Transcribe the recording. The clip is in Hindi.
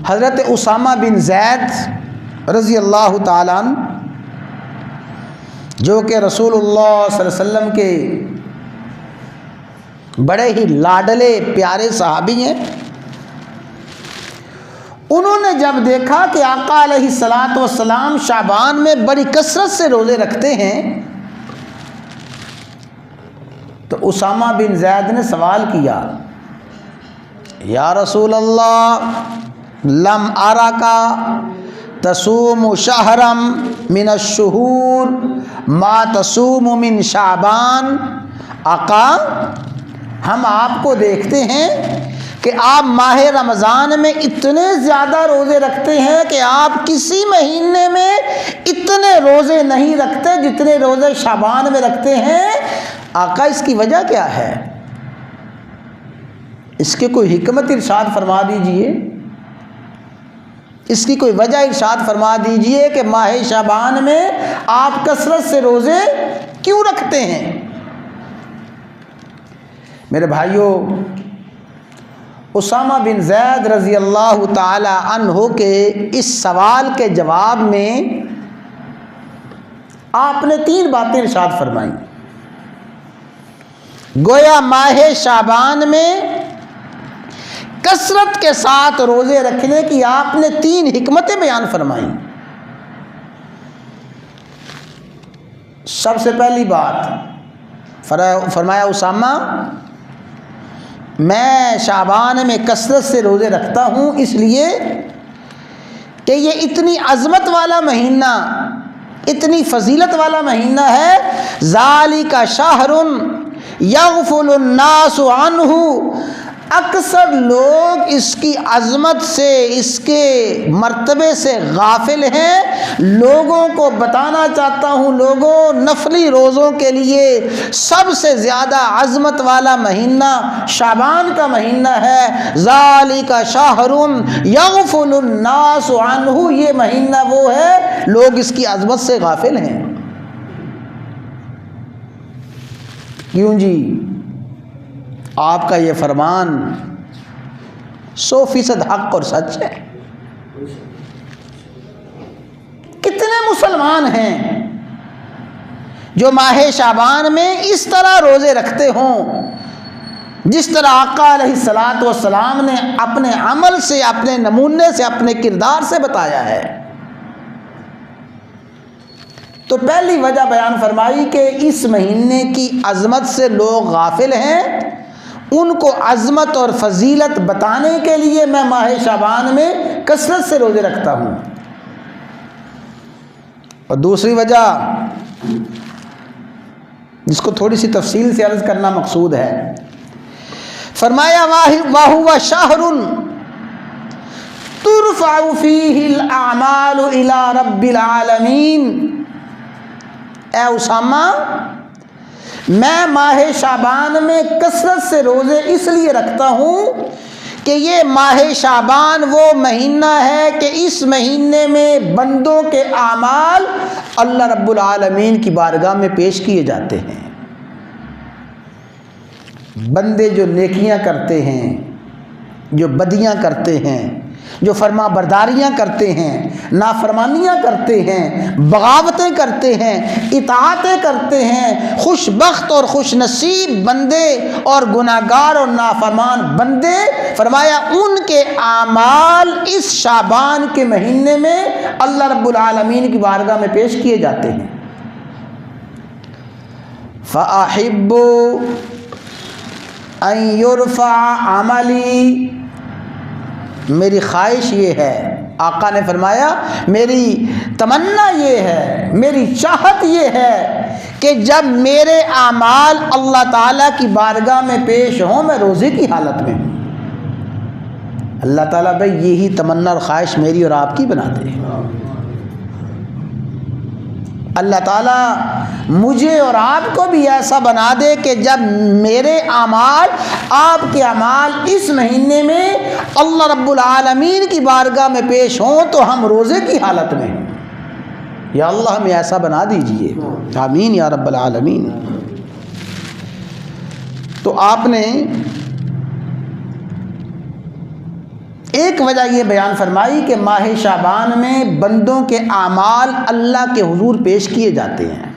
हज़रत उसामा बिन ज़ैद रज़ी अल्लाह ताला अन्हु, जो कि रसूलुल्लाह सल्लल्लाहु अलैहि वसल्लम के बड़े ही लाडले प्यारे सहाबी हैं, उन्होंने जब देखा कि आका अलैहिस्सलातु वस्सलाम शाबान में बड़ी कसरत से रोज़े रखते हैं, तो उसामा बिन ज़ैद ने सवाल किया, या रसूल अल्लाह लम आरा का तसूम शहरम मिन अश-शुहूर मा तसूम मिन शाबान। आका, हम आपको देखते हैं कि आप माह रमज़ान में इतने ज़्यादा रोज़े रखते हैं कि आप किसी महीने में इतने रोज़े नहीं रखते जितने रोज़े शाबान में रखते हैं। आका, इसकी वजह क्या है? इसके कोई हिकमत इरशाद फरमा दीजिए, इसकी कोई वजह इरशाद फरमा दीजिए कि माह शाबान में आप कसरत से रोज़े क्यों रखते हैं। मेरे भाइयों, उसामा बिन ज़ैद रज़ी अल्लाह ताला अन्हु के इस सवाल के जवाब में आपने 3 बातें इरशाद फरमाई। गोया माह शाबान में कसरत के साथ रोज़े रखने की आपने 3 हिकमतें बयान फरमाई। सबसे पहली बात फरमाया, उसामा, मैं शाबान में कसरत से रोज़े रखता हूँ इसलिए कि ये इतनी अज़मत वाला महीना, इतनी फजीलत वाला महीना है। ज़ालिका शाहरुन यग़फ़ुलुन नासु अन्हु, अक्सर लोग इसकी अज़मत से, इसके मर्तबे से गाफिल हैं। लोगों को बताना चाहता हूँ, लोगों, नफली रोज़ों के लिए सबसे ज़्यादा अज़मत वाला महीना शाबान का महीना है। ज़ालिका शाहरुन यग़फ़ुलुन नासु अन्हु, ये महीना वो है लोग इसकी अज़मत से गाफिल हैं। क्यों जी? आपका ये फरमान 100% हक और सच है। कितने मुसलमान हैं जो माह शाबान में इस तरह रोज़े रखते हों जिस तरह आका अलैहिस्सलातु वस्सलाम ने अपने अमल से, अपने नमूने से, अपने किरदार से बताया है। तो पहली वजह बयान फरमाई कि इस महीने की अज़मत से लोग गाफिल हैं। उनको अज़मत और फजीलत बताने के लिए मैं माह शाबान में कसरत से रोज़े रखता हूँ। और दूसरी वजह, जिसको थोड़ी सी तफसील से अर्ज़ करना मकसूद है, फरमाया वाहुवा शाहरुन तुरफ़अु फ़ीहिल आमालु इला रब्बिल आलमीन। ए उसामा, मैं माह शाबान में कसरत से रोज़े इसलिए रखता हूँ कि ये माह शाबान वो महीना है कि इस महीने में बंदों के आमाल अल्लाह रब्बुल आलमीन की बारगाह में पेश किए जाते हैं। बंदे जो नेकियां करते हैं, जो बदियां करते हैं, जो फरमा बरदारियाँ करते हैं, नाफरमानियाँ करते हैं, बगावतें करते हैं, इताअतें करते हैं, खुशबख्त और खुश नसीब बंदे और गुनाहगार और नाफरमान बंदे, फरमाया उनके आमाल इस शाबान के महीने में अल्लाह रब्बुल आलमीन की बारगाह में पेश किए जाते हैं। फ़अहिब्बु अन युरफ़अ अमली, मेरी ख्वाहिश ये है, आका ने फरमाया मेरी तमन्ना ये है, मेरी चाहत ये है कि जब मेरे आमाल अल्लाह ताला की बारगाह में पेश हों, मैं रोज़े की हालत में हूँ। अल्लाह ताला भाई यही तमन्ना और ख्वाहिश मेरी और आपकी बना दे। अल्लाह ताला मुझे और आपको भी ऐसा बना दे कि जब मेरे आमाल, आपके आमाल इस महीने में अल्लाह रब्बुल आलमीन की बारगाह में पेश हों तो हम रोज़े की हालत में हों। या अल्लाह हमें ऐसा बना दीजिए, आमीन या रब्बुल आलमीन। तो आपने एक वजह ये बयान फरमाई कि माह शाबान में बंदों के आमाल अल्लाह के हुजूर पेश किए जाते हैं।